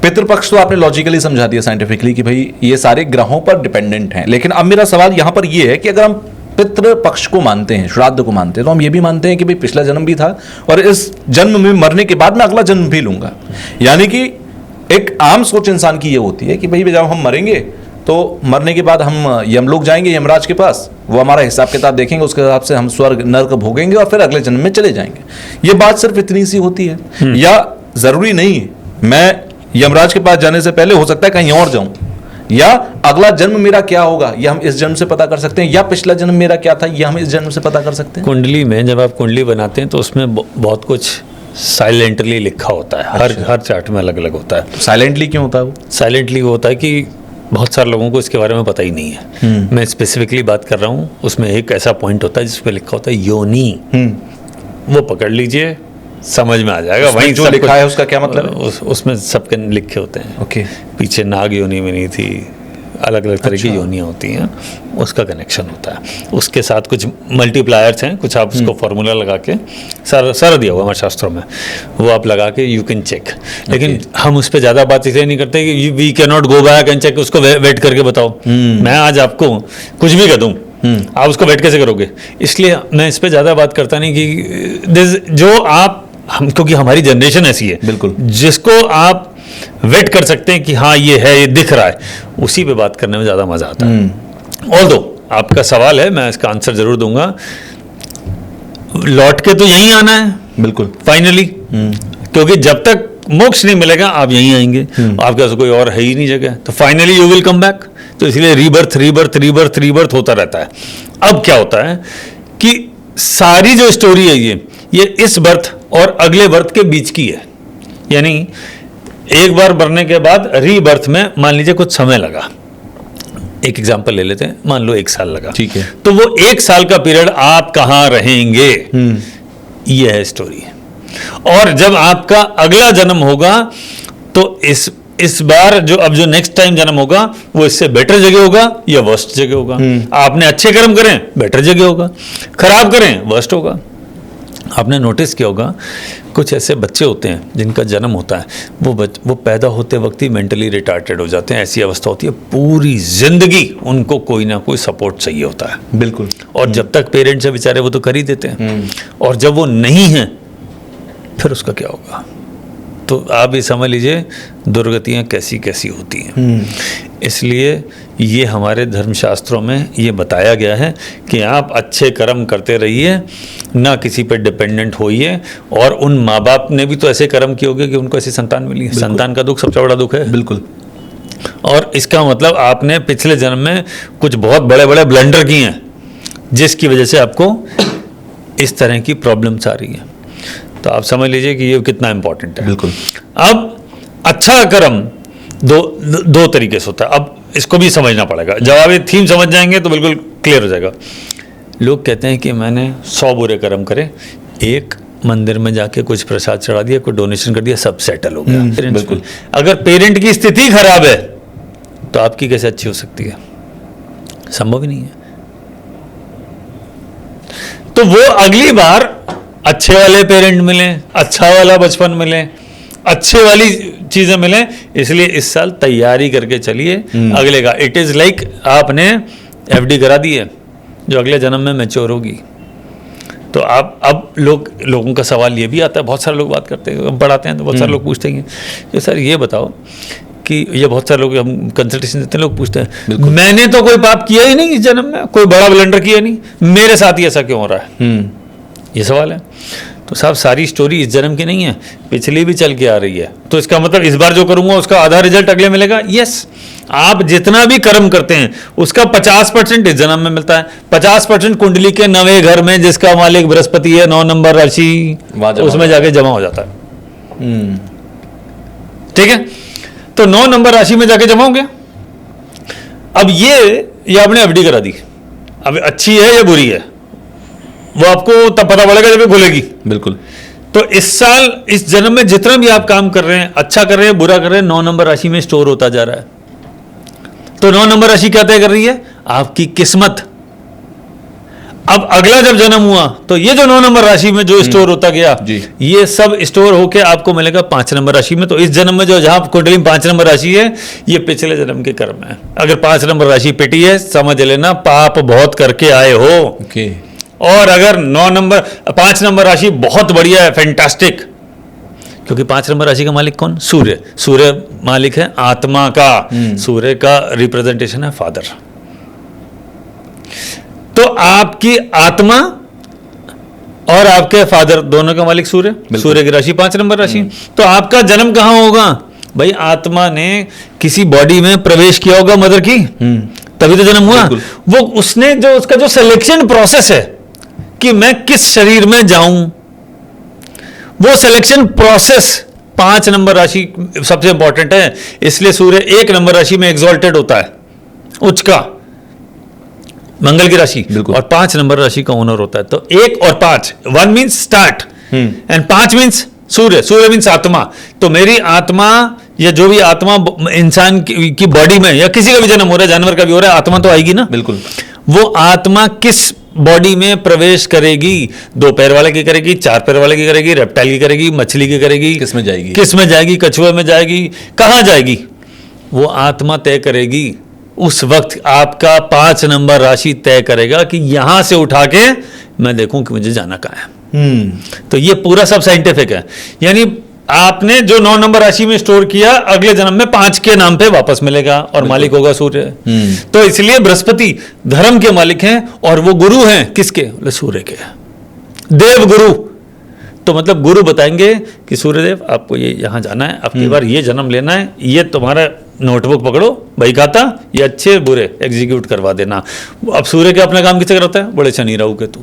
पितृपक्ष तो आपने लॉजिकली समझा दिया साइंटिफिकली कि भाई ये सारे ग्रहों पर डिपेंडेंट हैं, लेकिन अब मेरा सवाल यहां पर ये है कि अगर हम पितृपक्ष को मानते हैं, श्राद्ध को मानते हैं, तो हम ये भी मानते हैं कि भाई पिछला जन्म भी था और इस जन्म में मरने के बाद मैं अगला जन्म भी लूंगा। यानी कि एक आम सोच इंसान की ये होती है कि भाई जब हम मरेंगे तो मरने के बाद हम यमलोक जाएंगे, यमराज के पास, वो हमारा हिसाब किताब देखेंगे, उसके हिसाब से हम स्वर्ग नर्क भोगेंगे और फिर अगले जन्म में चले जाएंगे। ये बात सिर्फ इतनी सी होती है, या जरूरी नहीं है मैं यमराज के पास जाने से पहले हो सकता है कहीं और जाऊं, या अगला जन्म मेरा क्या होगा यह हम इस जन्म से पता कर सकते हैं, या पिछला जन्म मेरा क्या था यह हम इस जन्म से पता कर सकते हैं। कुंडली में जब आप कुंडली बनाते हैं तो उसमें बहुत कुछ साइलेंटली लिखा होता है। हर चार्ट में अलग अलग होता है। साइलेंटली क्यों होता है वो? साइलेंटली वो होता है कि बहुत सारे लोगों को इसके बारे में पता ही नहीं है। मैं स्पेसिफिकली बात कर रहा हूँ, उसमें एक ऐसा पॉइंट होता है जिस पे लिखा होता है योनी। वो पकड़ लीजिए, समझ में आ जाएगा। वहीं जो लिखा है उसका क्या मतलब है? उसमें सबके लिखे होते हैं। ओके। पीछे नाग योनी में नहीं थी, अलग अलग तरह की योनियाँ होती हैं, उसका कनेक्शन होता है। उसके साथ कुछ मल्टीप्लायर्स हैं, कुछ आप उसको फॉर्मूला लगा के, सारा दिया हुआ हमारे शास्त्रों में, वो आप लगा के यू कैन चेक। लेकिन हम उस पर ज़्यादा बात इसलिए नहीं करते कि we can not go back and check, उसको वेट करके बताओ। मैं आज आपको कुछ भी कह दूँ, आप उसको वेट कैसे करोगे? इसलिए मैं इस पर ज़्यादा बात करता नहीं कि जो आप क्योंकि हमारी जनरेशन ऐसी है, बिल्कुल, जिसको आप वेट कर सकते हैं कि हाँ ये है, ये दिख रहा है, उसी पे बात करने में ज़्यादा मज़ा आता है। ऑल्दो आपका सवाल है, मैं इसका आंसर जरूर दूंगा। लौट के तो यहीं आना है, बिल्कुल फाइनली, क्योंकि जब तक मोक्ष नहीं मिलेगा आप यहीं आएंगे, आपके पास कोई और है ही नहीं जगह, तो finally you will come back. तो इसलिए रीबर्थ रीबर्थ रीबर्थ रीबर्थ होता रहता है। अब क्या होता है कि सारी जो स्टोरी है ये इस बर्थ और अगले बर्थ के बीच की है। यानी एक बार मरने के बाद रीबर्थ में मान लीजिए कुछ समय लगा, एक एग्जांपल ले लेते हैं, मान लो 1 साल लगा, ठीक है, तो वो 1 साल का पीरियड आप कहां रहेंगे, ये है स्टोरी। और जब आपका अगला जन्म होगा तो इस बार जो नेक्स्ट टाइम जन्म होगा वो इससे बेटर जगह होगा या वर्स्ट जगह होगा। आपने अच्छे कर्म करें बेटर जगह होगा, खराब करें वर्स्ट होगा। आपने नोटिस किया होगा कुछ ऐसे बच्चे होते हैं जिनका जन्म होता है, वो पैदा होते वक्त ही मेंटली रिटार्टेड हो जाते हैं। ऐसी अवस्था होती है, पूरी जिंदगी उनको कोई ना कोई सपोर्ट चाहिए होता है। बिल्कुल। और जब तक पेरेंट्स है बेचारे वो तो कर ही देते हैं, और जब वो नहीं है फिर उसका क्या होगा? तो आप ये समझ लीजिए दुर्गतियाँ कैसी कैसी होती हैं। इसलिए ये हमारे धर्मशास्त्रों में ये बताया गया है कि आप अच्छे कर्म करते रहिए, ना किसी पे डिपेंडेंट होइए। और उन माँ बाप ने भी तो ऐसे कर्म किए होंगे कि उनको ऐसी संतान मिली। संतान का दुख सबसे बड़ा दुख है। बिल्कुल। और इसका मतलब आपने पिछले जन्म में कुछ बहुत बड़े बड़े ब्लंडर किए हैं जिसकी वजह से आपको इस तरह की प्रॉब्लम्स आ रही हैं। तो आप समझ लीजिए कि ये कितना इंपॉर्टेंट है। बिल्कुल। अब अच्छा कर्म दो तरीके से होता है। अब इसको भी समझना पड़ेगा। जब आप ये थीम समझ जाएंगे तो बिल्कुल क्लियर हो जाएगा। लोग कहते हैं कि मैंने 100 बुरे कर्म करे, एक मंदिर में जाके कुछ प्रसाद चढ़ा दिया, कोई डोनेशन कर दिया, सब सेटल हो गया। बिल्कुल। अगर पेरेंट की स्थिति खराब है तो आपकी कैसे अच्छी हो सकती है? संभव ही नहीं है। तो वो अगली बार अच्छे वाले पेरेंट मिले, अच्छा वाला बचपन मिले, अच्छे वाली चीजें मिले। इसलिए इस साल तैयारी करके चलिए अगले का। इट इज लाइक आपने एफडी करा दी है जो अगले जन्म में मैच्योर होगी। तो आप अब लोगों का सवाल ये भी आता है, बहुत सारे लोग बात करते हैं, पढ़ाते हैं तो बहुत सारे लोग पूछते हैं कि सर ये बताओ कि ये बहुत सारे लोग हम कंसल्टेशन देते हैं, लोग पूछते हैं मैंने तो कोई पाप किया ही नहीं इस जन्म में, कोई बड़ा ब्लंडर किया नहीं, मेरे साथ ही ऐसा क्यों हो रहा है? ये सवाल है। तो साहब सारी स्टोरी इस जन्म की नहीं है, पिछली भी चल के आ रही है। तो इसका मतलब इस बार जो करूंगा उसका आधा रिजल्ट अगले मिलेगा? यस। आप जितना भी कर्म करते हैं उसका 50% इस जन्म में मिलता है, 50% कुंडली के 9वें घर में जिसका मालिक बृहस्पति है, 9 नंबर राशि, उसमें जाके जमा हो जाता है। ठीक है, तो 9 नंबर राशि में जाके जमा हो गया। अब ये आपने एफडी करा दी, अब अच्छी है या बुरी है वो आपको तब पता पड़ेगा जब ये खुलेगी। बिल्कुल। तो इस साल इस जन्म में जितना भी आप काम कर रहे हैं, अच्छा कर रहे हैं बुरा कर रहे हैं, 9 नंबर राशि में स्टोर होता जा रहा है। तो 9 नंबर राशि क्या तय कर रही है? आपकी किस्मत। अब अगला जब जन्म हुआ तो ये जो 9 नंबर राशि में जो स्टोर होता गया, जी। ये सब स्टोर होके आपको मिलेगा 5 नंबर राशि में। तो इस जन्म में जो जहां कुंडली में 5 नंबर राशि है, ये पिछले जन्म के कर्म है। अगर 5 नंबर राशि पिटी है, समझ लेना पाप बहुत करके आए हो। ओके। और अगर 5 नंबर राशि बहुत बढ़िया है, फैंटास्टिक, क्योंकि 5 नंबर राशि का मालिक कौन? सूर्य। सूर्य मालिक है आत्मा का, सूर्य का रिप्रेजेंटेशन है फादर। तो आपकी आत्मा और आपके फादर दोनों का मालिक सूर्य। सूर्य की राशि 5 नंबर राशि। तो आपका जन्म कहां होगा भाई? आत्मा ने किसी बॉडी में प्रवेश किया होगा मदर की, तभी तो जन्म हुआ। वो उसने जो उसका जो सिलेक्शन प्रोसेस है कि मैं किस शरीर में जाऊं, वो सिलेक्शन प्रोसेस 5 नंबर राशि सबसे इंपॉर्टेंट है। इसलिए सूर्य 1 नंबर राशि में एग्जॉल्टेड होता है, उच्च का, मंगल की राशि, और 5 नंबर राशि का ओनर होता है। तो 1 और 5, 1 means start and 5 means Surya. Surya means आत्मा। तो मेरी आत्मा या जो भी आत्मा इंसान की बॉडी में या किसी का भी जन्म हो रहा है, जानवर का भी हो रहा है, आत्मा तो आएगी ना। बिल्कुल। वो आत्मा किस बॉडी में प्रवेश करेगी? 2 पैर वाले की करेगी, 4 पैर वाले की करेगी, रेप्टाइल की करेगी, मछली की करेगी, किस में जाएगी? किस में जाएगी? कछुए में जाएगी, कहां जाएगी? वो आत्मा तय करेगी। उस वक्त आपका 5 नंबर राशि तय करेगा कि यहां से उठा के मैं देखूं कि मुझे जाना कहां है। तो ये पूरा सब साइंटिफिक है। यानी आपने जो 9 नंबर राशि में स्टोर किया, अगले जन्म में 5 के नाम पे वापस मिलेगा और मालिक होगा सूर्य। तो इसलिए बृहस्पति धर्म के मालिक हैं और वो गुरु हैं किसके? सूर्य के, देव गुरु। तो मतलब गुरु बताएंगे कि सूर्यदेव आपको ये यहां जाना है, आपकी बार ये जन्म लेना है, ये तुम्हारा नोटबुक पकड़ो भाई, खाता ये अच्छे बुरे एग्जीक्यूट करवा देना। अब सूर्य का अपना काम किससे करता है? बड़े शनि राहु केतु।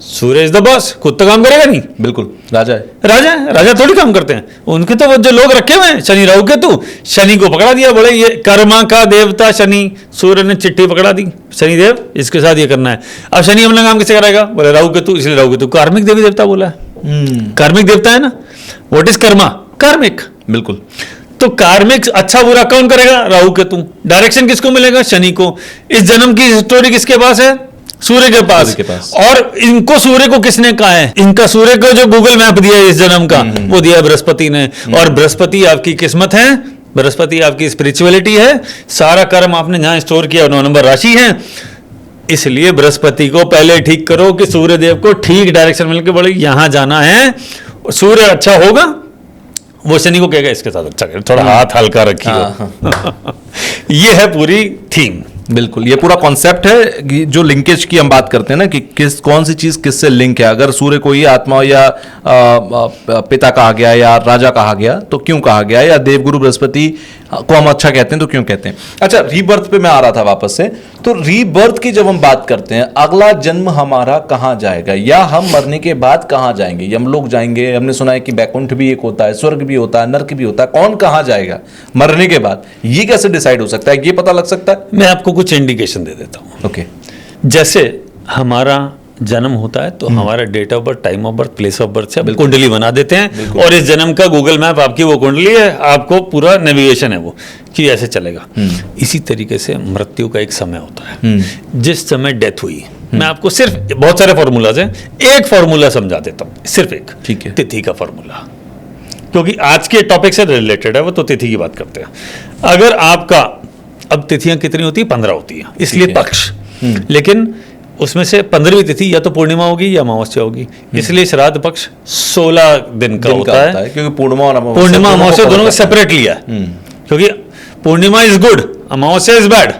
सूर्य इज द बॉस, खुद तो काम करेगा नहीं। बिल्कुल, राजा है। राजा थोड़ी काम करते हैं, उनके तो वो जो लोग रखे हुए हैं शनि राहु केतु, शनि को पकड़ा दिया, बोले ये कर्मा का देवता शनि। सूर्य ने चिट्ठी पकड़ा दी, शनि देव इसके साथ ये करना है। अब शनि अपना काम किससे कराएगा? बोले राहु केतु, इसलिए राहु केतु कार्मिक देवी देवता बोला है। कार्मिक देवता है ना। What is Karma? कार्मिक। बिल्कुल। तो कार्मिक अच्छा बुरा कौन करेगा? राहु केतु। डायरेक्शन किसको मिलेगा? शनि को। इस जन्म की स्टोरी किसके पास है? सूर्य के पास। और इनको सूर्य को किसने कहा है? इनका सूर्य को जो गूगल मैप दिया है इस जन्म का, वो दिया है बृहस्पति ने। और बृहस्पति आपकी किस्मत है, बृहस्पति आपकी स्पिरिचुअलिटी है। सारा कर्म आपने जहां स्टोर किया 9 नंबर राशि है। इसलिए बृहस्पति को पहले ठीक करो कि सूर्य देव को ठीक डायरेक्शन मिलकर बोले यहां जाना है। सूर्य अच्छा होगा, वो शनि को कहेगा इसके साथ अच्छा कर, थोड़ा हाथ हल्का रखिए। ये है पूरी थीम। बिल्कुल, ये पूरा कॉन्सेप्ट है कि जो लिंकेज की हम बात करते हैं ना कि कौन सी चीज किससे लिंक है। अगर सूर्य को ही आत्मा या पिता कहा गया या राजा कहा गया तो क्यों कहा गया, या देवगुरु बृहस्पति को हम अच्छा कहते हैं तो क्यों कहते हैं। अच्छा, रीबर्थ पे मैं आ रहा था वापस से। तो रीबर्थ की जब हम बात करते हैं, अगला जन्म हमारा कहाँ जाएगा, या हम मरने के बाद कहाँ जाएंगे? यमलोक जाएंगे, हमने सुना है कि बैकुंठ भी एक होता है, स्वर्ग भी होता है, नर्क भी होता है। कौन कहाँ जाएगा मरने के बाद, ये कैसे डिसाइड हो सकता है, ये पता लग सकता है? मैं आपको कुछ इंडिकेशन दे देता हूँ। ओके। जैसे हमारा जन्म होता है तो हमारा date of birth, time of birth, place of birth से कुंडली बना देते हैं, और इस जन्म का गूगल मैप आपकी वो कुंडली है, आपको पूरा नेविगेशन है वो कि ऐसे चलेगा। इसी तरीके से मृत्यु का एक समय होता है, जिस समय डेथ हुई। मैं आपको सिर्फ, बहुत सारे फॉर्मूलाज हैं, एक फॉर्मूला समझा देता हूँ, सिर्फ एक। ठीक है। तिथि का फॉर्मूला, क्योंकि आज के टॉपिक से रिलेटेड है वो, तो तिथि की बात करते हैं। अगर आपका, अब तिथियां कितनी होती है? 15 होती है, इसलिए पक्ष। लेकिन उसमें से 15वीं तिथि या तो पूर्णिमा होगी या अमावस्या होगी, इसलिए श्राद्ध पक्ष 16 दिन का होता है, क्योंकि पूर्णिमा और अमावस्या दोनों को सेपरेट लिया है। क्योंकि पूर्णिमा is good, Amavasya is bad.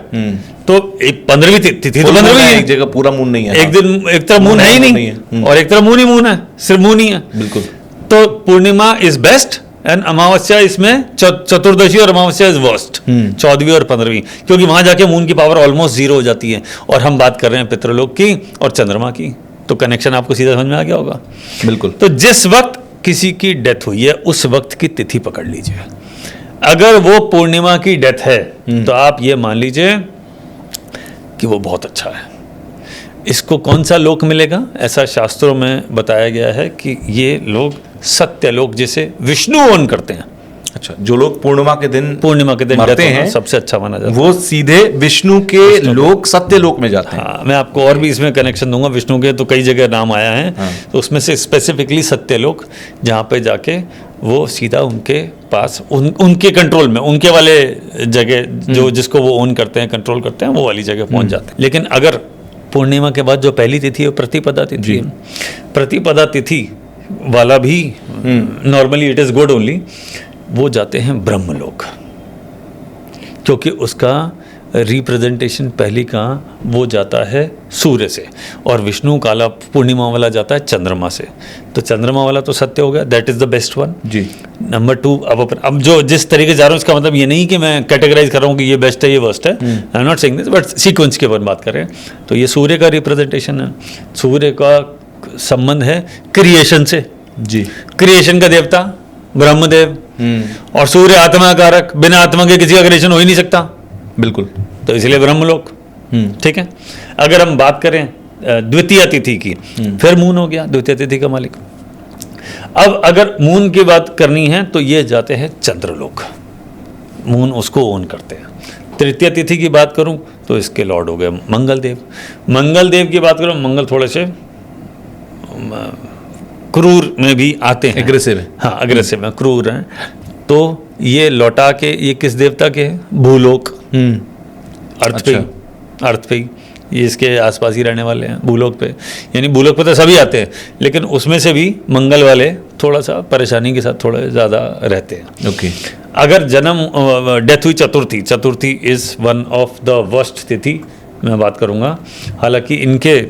तो 15वीं तिथि तो 15वीं है, एक जगह पूरा मून नहीं है। एक दिन एक तरफ मून है ही नहीं, और एक तरफ मून ही मून है, सिर्फ मून ही है। बिल्कुल। तो पूर्णिमा इज बेस्ट एंड अमावस्या इसमें चतुर्दशी और अमावस्या इज वर्स्ट, 14वीं और 15वीं, क्योंकि वहां जाके मून की पावर ऑलमोस्ट 0 हो जाती है। और हम बात कर रहे हैं पितृलोक की और चंद्रमा की, तो कनेक्शन आपको सीधा समझ में आ गया होगा। बिल्कुल। तो जिस वक्त किसी की डेथ हुई है उस वक्त की तिथि पकड़ लीजिए। अगर वो पूर्णिमा की डेथ है तो आप ये मान लीजिए कि वो बहुत अच्छा है। इसको कौन सा लोक मिलेगा? ऐसा शास्त्रों में बताया गया है कि ये लोग सत्यलोक, जिसे विष्णु ओन करते हैं, अच्छा, जो लोग पूर्णिमा के दिन मरते मरते हैं हैं सबसे अच्छा माना जाता है। वो सीधे विष्णु के लोक सत्य लोक में जाते हैं। हाँ, मैं आपको और भी इसमें कनेक्शन दूंगा। विष्णु के तो कई जगह नाम आया है, तो उसमें से स्पेसिफिकली सत्यलोक, जहाँ पे जाके वो सीधा उनके पास उनके कंट्रोल में, उनके वाले जगह जो जिसको वो ओन करते हैं, कंट्रोल करते हैं, वो वाली जगह पहुंच जाते हैं। लेकिन अगर पूर्णिमा के बाद जो पहली तिथि है वो प्रतिपदा तिथि है, प्रतिपदा तिथि वाला भी normally it is good only, वो जाते हैं ब्रह्मलोक, क्योंकि उसका रिप्रेजेंटेशन पहली का वो जाता है सूर्य से, और विष्णु काला पूर्णिमा वाला जाता है चंद्रमा से। तो चंद्रमा वाला तो सत्य हो गया, that is the best one जी। नंबर 2, अब जो जिस तरीके से जा रहा हूँ, इसका मतलब ये नहीं कि मैं कैटेगराइज कर रहा हूँ कि ये बेस्ट है ये वर्स्ट है, I am not saying this, but sequence के बारे में बात करें तो ये सूर्य का रिप्रेजेंटेशन है। सूर्य का संबंध है क्रिएशन से जी, क्रिएशन का देवता ब्रह्मदेव, और सूर्य आत्मा कारक, बिना आत्मा के किसी का क्रिएशन हो ही नहीं सकता, बिल्कुल। तो इसलिए ब्रह्मलोक। ठीक है। अगर हम बात करें द्वितीय तिथि की, फिर मून हो गया द्वितीय तिथि का मालिक। अब अगर मून की बात करनी है तो ये जाते हैं चंद्रलोक, मून उसको ओन करते हैं। तृतीय तिथि की बात करूं तो इसके लॉर्ड हो गए मंगल देव। मंगल देव की बात करूं, मंगल थोड़े से क्रूर में भी आते हैं, एग्रेसिव है। हाँ, अग्रेसिव है, क्रूर हैं। तो ये लौटा के ये किस देवता के हैं? भूलोक, अर्थ पे, अर्थ पे ये इसके आसपास ही रहने वाले हैं, भूलोक पे। यानी भूलोक पे तो सभी आते हैं, लेकिन उसमें से भी मंगल वाले थोड़ा सा परेशानी के साथ थोड़े ज़्यादा रहते हैं। ओके। अगर जन्म डेथ हुई चतुर्थी, chaturthi is one of the worst tithi मैं बात करूँगा। हालांकि इनके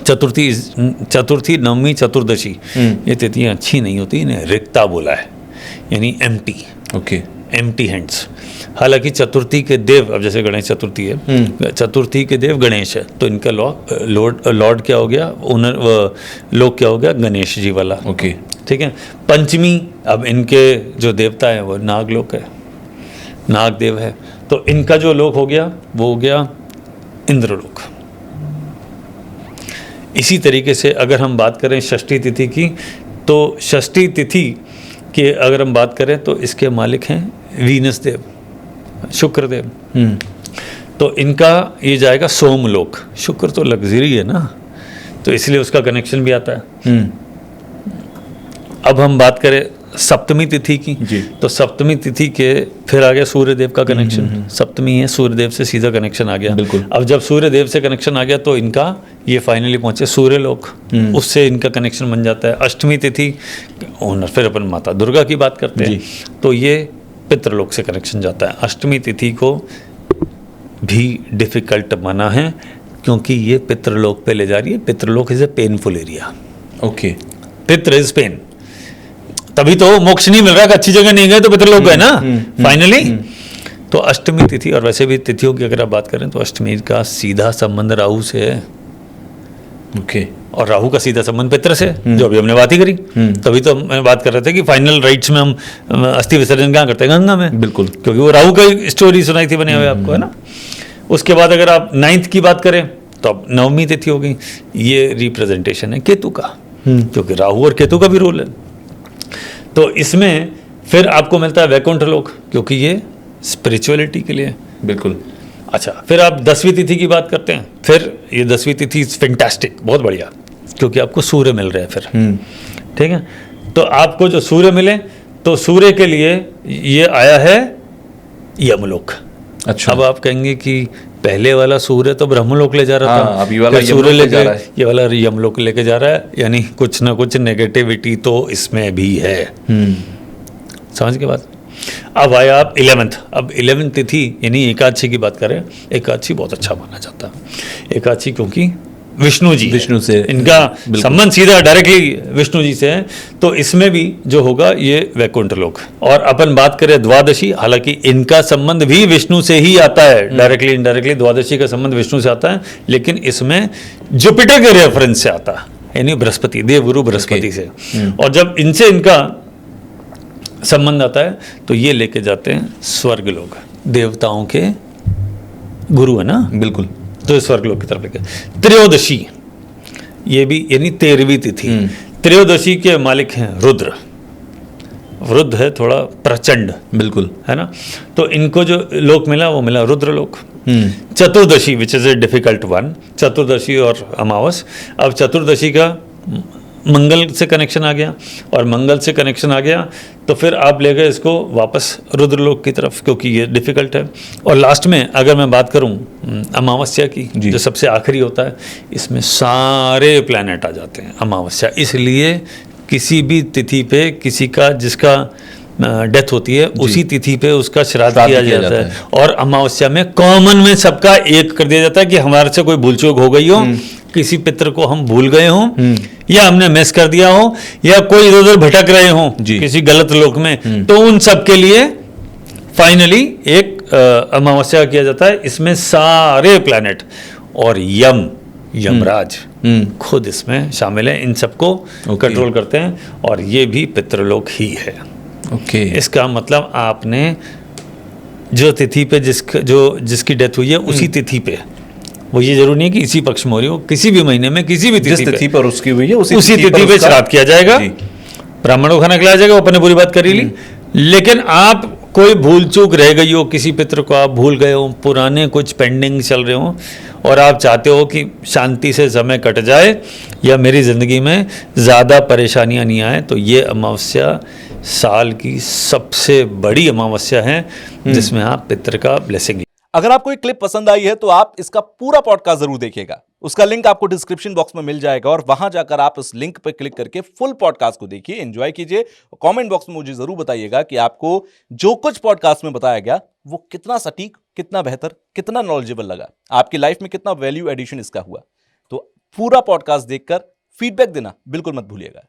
चतुर्थी, नवमी, चतुर्दशी ये तिथियाँ अच्छी नहीं होती, इन्हें रिक्ता बोला है, यानी एम्प्टी। ओके। Empty hands. हालांकि चतुर्थी के देव, अब जैसे गणेश चतुर्थी है, चतुर्थी के देव गणेश है, तो इनका लॉर्ड क्या हो गया, ओनर लोक क्या हो गया, गणेश जी वाला। ओके। ठीक है। पंचमी, अब इनके जो देवता है वो नागलोक है, नाग देव है, तो इनका जो लोक हो गया वो हो गया इंद्रलोक। इसी तरीके से अगर हम बात करें षष्ठी तिथि की, तो षष्ठी तिथि के अगर हम बात करें तो इसके मालिक हैं वीनस देव, शुक्र देव। तो इनका ये जाएगा सोमलोक। शुक्र तो लग्जरी है ना, तो इसलिए उसका कनेक्शन भी आता है। अब हम बात करें सप्तमी तिथि की जी। तो सप्तमी तिथि के फिर आ गया सूर्यदेव का कनेक्शन। सप्तमी है, सूर्यदेव से सीधा कनेक्शन आ गया। बिल्कुल। अब जब सूर्यदेव से कनेक्शन आ गया तो इनका ये फाइनली पहुंचे सूर्यलोक, उससे इनका कनेक्शन बन जाता है। अष्टमी तिथि ओनर, फिर अपन माता दुर्गा की बात करते हैं, तो ये पितृलोक से कनेक्शन जाता है। अष्टमी तिथि को भी डिफिकल्ट माना है क्योंकि ये पितृलोक पे ले जा रही है। Pitrulok is a painful area. Okay. Pitru is pain, तभी तो मोक्ष नहीं मिल रहा कि अच्छी जगह नहीं गए तो पितृलोक गए ना फाइनली। तो अष्टमी तिथि, और वैसे भी तिथियों की अगर आप बात करें तो अष्टमी का सीधा संबंध राहु से है। ओके। और राहु का सीधा संबंध पितृ से, जो अभी हमने बात ही करी। तभी तो मैं बात कर रहे थे कि फाइनल राइट्स में हम अस्थि विसर्जन कहाँ करते हैं? गंगा में। बिल्कुल। क्योंकि वो राहु का स्टोरी सुनाई थी बने हुए आपको, है ना। उसके बाद अगर आप 9th की बात करें तो अब नवमी तिथि हो गई। ये रिप्रेजेंटेशन है केतु का, क्योंकि राहु और केतु का भी रोल है। तो इसमें फिर आपको मिलता है वैकुंठ लोक, क्योंकि ये स्पिरिचुअलिटी के लिए। बिल्कुल। अच्छा, फिर आप 10वीं तिथि की बात करते हैं। फिर ये 10वीं तिथि फैंटास्टिक, बहुत बढ़िया, क्योंकि आपको सूर्य मिल रहे हैं फिर। ठीक है। तो आपको जो सूर्य मिले, तो सूर्य के लिए ये आया है यमलोक। अच्छा। अब आप कहेंगे कि पहले वाला सूर्य तो ब्रह्मलोक ले जा रहा था, अब ये वाला फिर सूर्य यमलोक ले जा रहा है। ये वाला यमलोक लेके जा रहा है, यानी कुछ ना कुछ नेगेटिविटी तो इसमें भी है। समझ के बाद अब आया आप 11th। अब 11th तिथि यानी एकादशी की बात करें, एकादशी बहुत अच्छा माना जाता है। एकादशी क्योंकि विष्णु जी, विष्णु से इनका संबंध सीधा डायरेक्टली विष्णु जी से है, तो इसमें भी जो होगा ये वैकुंठ लोक। और अपन बात करें द्वादशी, हालांकि इनका संबंध भी विष्णु से ही आता है, डायरेक्टली इनडायरेक्टली द्वादशी का संबंध विष्णु से आता है, लेकिन इसमें जुपिटर के रेफरेंस से आता है, यानी बृहस्पति, देवगुरु बृहस्पति से। और जब इनसे इनका संबंध आता है तो ये लेके जाते हैं स्वर्ग लोक, देवताओं के गुरु है ना। बिल्कुल। तो स्वर्गलोक की तरफ लेके। त्रयोदशी, ये भी यानी 13वीं तिथि। त्रयोदशी के मालिक हैं रुद्र। रुद्र है थोड़ा प्रचंड, बिल्कुल। है ना। तो इनको जो लोक मिला वो मिला Rudralok. Chaturdashi which is a difficult one, चतुर्दशी और अमावस। अब चतुर्दशी का मंगल से कनेक्शन आ गया, और मंगल से कनेक्शन आ गया तो फिर आप ले गए इसको वापस रुद्रलोक की तरफ, क्योंकि ये डिफ़िकल्ट है। और लास्ट में अगर मैं बात करूं अमावस्या की, जो सबसे आखिरी होता है, इसमें सारे प्लैनेट आ जाते हैं अमावस्या। इसलिए किसी भी तिथि पे किसी का जिसका डेथ होती है उसी तिथि पे उसका श्राद्ध किया जाता है। और अमावस्या में कॉमन में सबका एक कर दिया जाता है कि हमारे से कोई भूल चूक हो गई हो, किसी पितर को हम भूल गए हों, या हमने मिस कर दिया हो, या कोई इधर उधर भटक रहे हों किसी गलत लोक में, तो उन सब के लिए फाइनली एक अमावस्या किया जाता है। इसमें सारे प्लैनेट और यमराज खुद इसमें शामिल है, इन सबको कंट्रोल करते हैं, और ये भी पितृलोक ही है। इसका मतलब आपने जो तिथि पे जिसकी डेथ हुई है उसी तिथि पे, वो ये जरूरी नहीं कि इसी पक्ष में हो रही हो, किसी भी महीने में किसी भी तिथि पर उसकी हुई है उसी तिथि पे श्राद्ध किया जाएगा, ब्राह्मण को खाना खिलाया जाएगा। वो अपने पूरी बात कर ही ली। लेकिन आप कोई भूल चूक रह गई हो, किसी पितृ को आप भूल गए हो, पुराने कुछ पेंडिंग चल रहे हो, और आप चाहते हो कि शांति से समय कट जाए या मेरी ज़िंदगी में ज़्यादा परेशानियां नहीं आए, तो ये अमावस्या साल की सबसे बड़ी अमावस्या है जिसमें आप पितृ का ब्लेसिंग। अगर आपको ये क्लिप पसंद आई है तो आप इसका पूरा पॉडकास्ट जरूर देखिएगा। उसका लिंक आपको डिस्क्रिप्शन बॉक्स में मिल जाएगा, और वहां जाकर आप उस लिंक पर क्लिक करके फुल पॉडकास्ट को देखिए, एंजॉय कीजिए। कमेंट बॉक्स में मुझे जरूर बताइएगा कि आपको जो कुछ पॉडकास्ट में बताया गया वो कितना सटीक, कितना बेहतर, कितना नॉलेजेबल लगा, आपकी लाइफ में कितना वैल्यू एडिशन इसका हुआ। तो पूरा पॉडकास्ट देखकर फीडबैक देना बिल्कुल मत भूलिएगा।